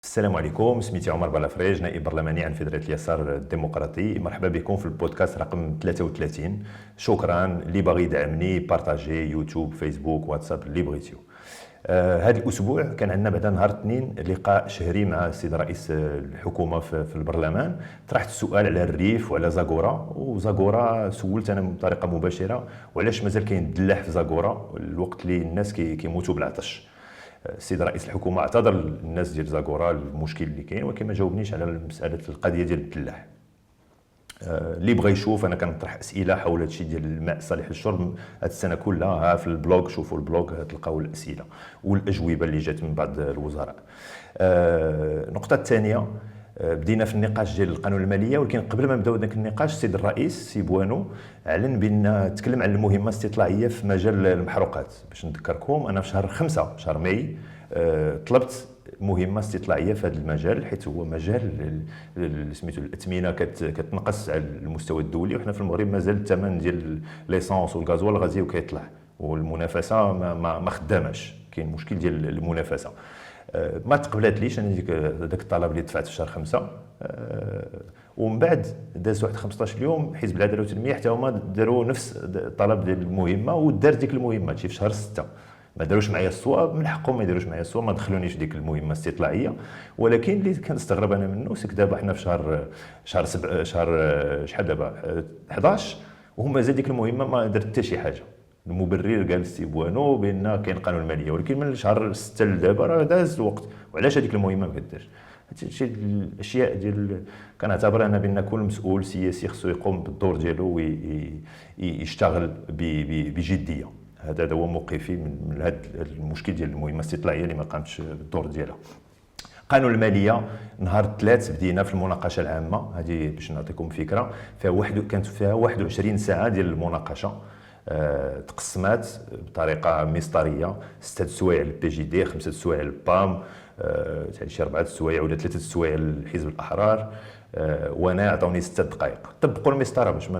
السلام عليكم، سميتي عمر بلافريج، نائب برلماني عن فدرالية اليسار الديمقراطي. مرحبا بكم في البودكاست رقم 33. شكرا اللي باغي يدعمني، بارطاجي يوتيوب فيسبوك واتساب اللي بغيتيو. هذا الاسبوع كان عندنا بعد نهار الاثنين لقاء شهري مع السيد رئيس الحكومه في البرلمان. طرحت السؤال على الريف وعلى زاكورا، وزاكورا سولت انا بطريقه مباشره وعلاش مازال كاين الدلاح في زاكورا الوقت اللي الناس كيموتوا بالعطش. السيد رئيس الحكومه اعتذر للناس ديال زاكورا المشكل اللي كاين، ولكن ما جاوبنيش على مساله القضيه ديال الدلاح. اللي بغى يشوف انا كنطرح اسئله حول هادشي ديال الماء صالح للشرب هاد السنه كلها في البلوغ. شوفوا البلوغ تلقاو الاسئله والاجوبه اللي جات من بعض الوزراء. النقطه الثانيه، بدينا في النقاش ديال القانون الماليه، ولكن قبل ما نبداو ذاك النقاش السيد الرئيس سيبوانو اعلن بان تكلم عن المهمه الاستطلاعيه في مجال المحروقات. باش نذكركم انا في شهر 5 شهر ماي طلبت مهمه استطلاعيه في هذا المجال، حيث هو مجال سميتو الاثمنه كتنقص على المستوى الدولي، وحنا في المغرب مازال الثمن ديال ليسونس والغازوال الغازي وكيطلع، والمنافسه ما خداماش، كاين مشكل ديال المنافسه. ما تقبلاتليش انا داك الطلب اللي دفعت في شهر 5. ومن بعد داز واحد 15 يوم حزب العداله والتنميه حتى هما داروا نفس الطلب ديال المهمه، ودار ديك المهمه هادشي في شهر 6. ما داروش معايا الصواب، من حقهم ما يديروش معايا الصواب، ما دخلونيش ديك المهمه الاستطلاعيه. ولكن اللي كنستغرب انا منه سك دابا حنا في شهر 7 شحال دابا 11 وهم مازال ديك المهمه ما دارت حتى شي حاجه. المبرر قال سيبوانو بان كاين قانون الماليه، ولكن من شهر 6 لدابا راه داز الوقت، وعلاش هذيك المهمه ما كدارش؟ هادشي الاشياء ديال كنعتبر انا بان كل مسؤول سياسي خصو يقوم بالدور ديالو ويشتغل بجديه. هذا هو موقفي من هذا المشكل ديال المهمه الاستطلاعيه اللي ما قامتش بالدور ديالها. قانون الماليه نهار الثلاث بدينا في المناقشه العامه هذه، باش نعطيكم فكره كانت فيها 21 ساعه ديال المناقشه. تقسمات بطريقه مسطريه، 6 سوايع للبي جي دي، 5 سوايع للبام، شي 4 سوايع ولا 3 سوايع للحزب الاحرار. وانا عطاوني 6 دقائق طبقوا المسطره باش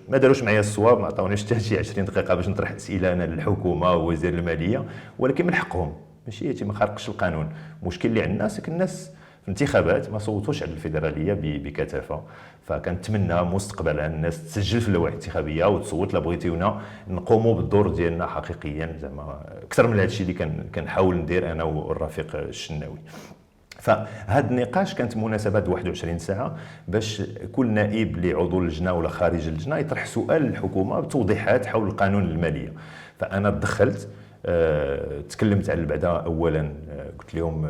ما داروش معايا الصواب، ما عطاونيش حتى شي 20 دقيقه باش نطرح اسئله انا للحكومه ووزير الماليه، ولكن من حقهم، ماشي ما خارقش القانون. المشكل اللي عندنا الناس في الانتخابات ما صوتوش على الفيدراليه بكثافه، فكنتمنى مستقبلا الناس تسجل في اللوائح الانتخابيه وتصوت. لا بغيتيونا نقوموا بالدور ديالنا حقيقيا، زعما اكثر من هادشي اللي كنحاول ندير انا والرفيق الشناوي. فهذا النقاش كانت مناسبه 21 ساعه باش كل نائب اللي عضو اللجنه ولا خارج اللجنه يطرح سؤال للحكومه بتوضيحات حول القانون الماليه. فانا دخلت تكلمت على بعدا اولا، قلت لهم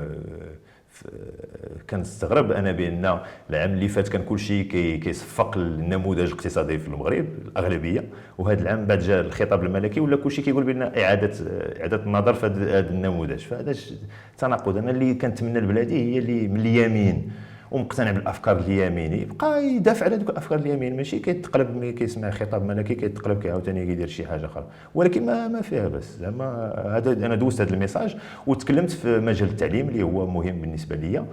كنستغرب انا بان العام اللي فات كان كلشي كيصفق النموذج الاقتصادي في المغرب الاغلبيه، وهذا العام بعد جا الخطاب الملكي ولا كلشي كيقول بان اعاده النظر في هذا النموذج. فهذا تناقض. انا اللي كنتمنى البلادي هي اللي من اليمين ومقتنع بالافكار اليميني يبقى يدافع على دوك الافكار اليمين، ماشي كيتقلب ملي كيسمع خطاب ملكي كيتقلب عاوتاني كيدير شي حاجه اخرى. ولكن ما فيها بس زعما هذا انا دوزت هذا الميساج وتكلمت في مجال التعليم اللي هو مهم بالنسبه ليا.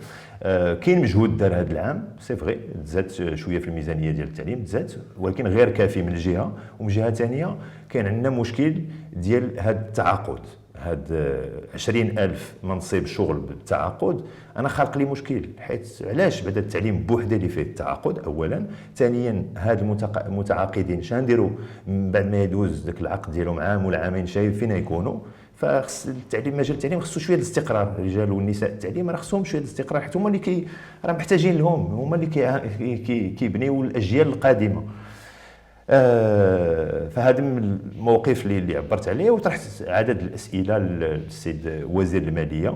كاين مجهود دار هذا العام سي فغي، تزادت شويه في الميزانيه ديال التعليم تزادت، ولكن غير كافي من جهه، ومن جهه ثانيه كاين عندنا مشكل ديال هذا التعاقد. هاد 20,000 منصب شغل بالتعاقد انا خلق لي مشكل، حيت علاش بعد التعليم بوحده اللي فيه التعاقد اولا، ثانيا هاد المتعاقدين شنو نديروا من بعد ما يدوز داك العقد ديالهم عام ولا عامين شايف فين يكونوا. فخص التعليم، مجال التعليم خصو شويه الاستقرار، الرجال والنساء التعليم راه خصهم شويه الاستقرار، حيت هما اللي راه محتاجين لهم، هما اللي كيبنيو الاجيال القادمه. فهذا من الموقف اللي عبرت عليه، وطرحت عدد الاسئله للسيد وزير الماليه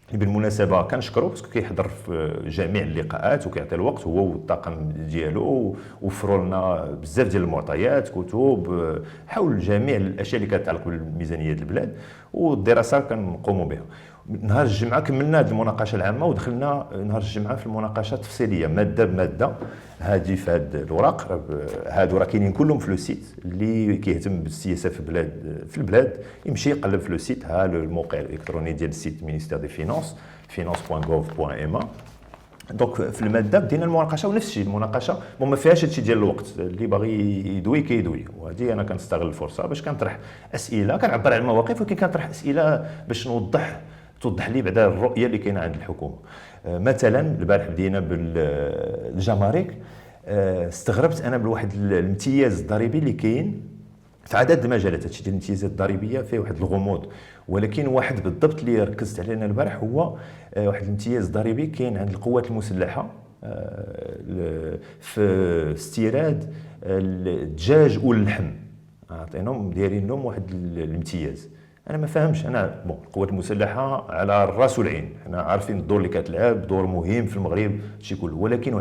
اللي بالمناسبه كنشكرو باسكو كيحضر في جميع اللقاءات وكيعطي الوقت هو والطاقم ديالو، وفروا لنا بزاف ديال المعطيات كتب حول جميع الاشياء اللي كتعلق بالميزانيه ديال البلاد، والدراسه كنقوموا بها. نهار الجمعه كملنا هذه المناقشه العامه ودخلنا نهار الجمعه في المناقشه التفصيليه ماده بماده. هذه في هذه الاوراق هادو راه كاينين كلهم في لو سيت، اللي كيهتم بالسياسه في البلاد يمشي يقلب في لو سيت. ها الموقع الالكتروني ديال السيت مينيستير دي فينانس finance.gov.ma. دونك في الماده بدينا المناقشه، ونفس الشيء المناقشه ما فيهاش هادشي ديال الوقت، اللي باغي يدوي كيدوي، وهذه انا كنستغل الفرصه باش كنطرح اسئله كنعبر على المواقف، ولكن كنطرح اسئله باش نوضح توضح لي بعدا الرؤيه اللي كاينه عند الحكومه. مثلا البارح بدينا بالجمارك. استغربت انا بواحد الامتياز الضريبي اللي كاين في عدد المجالات. هادشي ديال الامتيازات الضريبيه فيه واحد الغموض، ولكن واحد بالضبط اللي ركزت عليه انا البارح هو واحد الامتياز ضريبي كاين عند القوات المسلحه في استيراد الدجاج واللحم. عطيناهم دايرين لهم واحد الامتياز. انا ما فاهمش. انا القوات المسلحه على الراس والعين، حنا عارفين الدور اللي كتلعب، دور مهم في المغرب هادشي كله، ولكن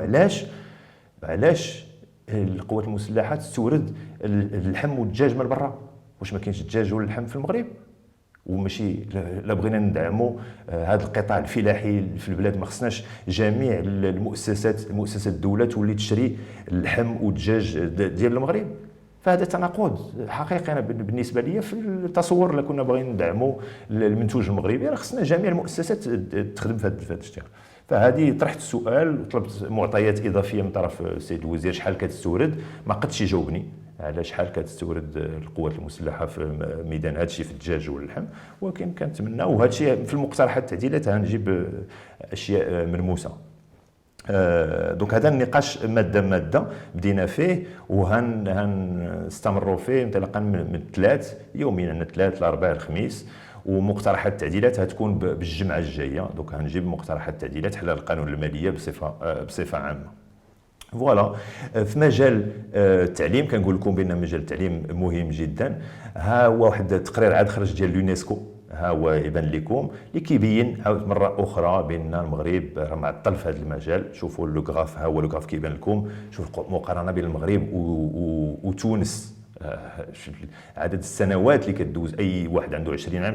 علاش القوات المسلحه تستورد اللحم والدجاج من برا؟ واش ما كاينش الدجاج واللحم في المغرب؟ وماشي لا بغينا ندعموا هذا القطاع الفلاحي في البلاد، ما خصناش جميع المؤسسات الدوله تولي تشري اللحم والدجاج ديال المغرب؟ فهذا تناقض حقيقي. انا بالنسبه لي في التصور الا كنا باغيين ندعموا المنتوج المغربي راه خصنا جميع المؤسسات تخدم في هذا الشيء. فهذه طرحت السؤال وطلبت معطيات اضافيه من طرف السيد الوزير، شحال كتستورد؟ ما قدش يجاوبني على شحال كتستورد القوات المسلحه في ميدان هادشي في الدجاج واللحم، ولكن كنتمنى وهادشي في المقترحات التعديلات غنجيب اشياء ملموسه. دونك هذا النقاش ماده بدينا فيه وهنستمروا فيه انطلاقا من الثلاث يوميا، من الثلاث الاربعاء الخميس. ومقترحات التعديلات هتكون بالجمعه الجايه. دونك غنجيب مقترحات التعديلات حول القانون الماليه بصفه عامه. فوالا. في مجال التعليم كنقول لكم بان مجال التعليم مهم جدا. ها هو واحد التقرير عاد خرج ديال اليونسكو، ها هو يبان لكم اللي كيبين عاود مره اخرى بان المغرب راه معطل في هذا المجال. شوفوا لو غراف، ها هو لو غراف كيبان لكم. شوفوا المقارنه بين المغرب وتونس. عدد السنوات اللي كدوز اي واحد عنده 20 عام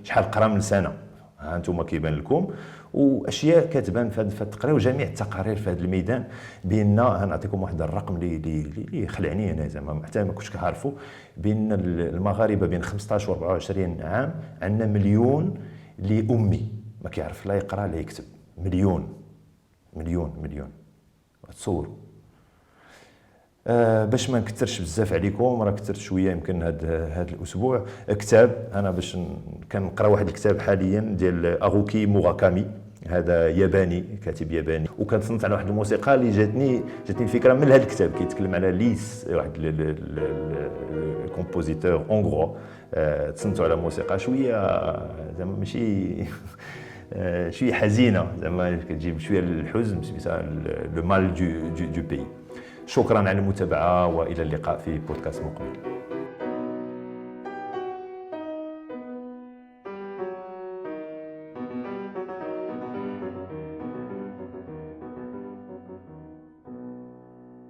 شحال قرا من سنه. ها انتم كيبان لكم واشياء كتبان في هذا التقرير وجميع التقارير في هذا الميدان بان غنعطيكم واحد الرقم اللي خلعني انا زعما حتى ما كنتش كنعرفوا بان المغاربه بين 15 و 24 عام عندنا مليون اللي امي ما كيعرف لا يقرا لا يكتب. مليون تصوروا. باش ما نكثرش بزاف عليكم، راه كثرت شويه يمكن هذا الاسبوع. كتاب انا باش كنقرا واحد الكتاب حاليا ديال اغوكي موغاكامي. هذا ياباني، كاتب ياباني، وكنتصنت على واحد الموسيقى اللي جاتني الفكره من هذا الكتاب. كيتكلم على ليس، واحد الكومبوزيتور اونغرو. تصنتوا على موسيقى شويه زعما ماشي شويه حزينه، زعما كتجيب شويه الحزن، سميتها لو مال دو بي. شكرا على المتابعه والى اللقاء في بودكاست مقبل.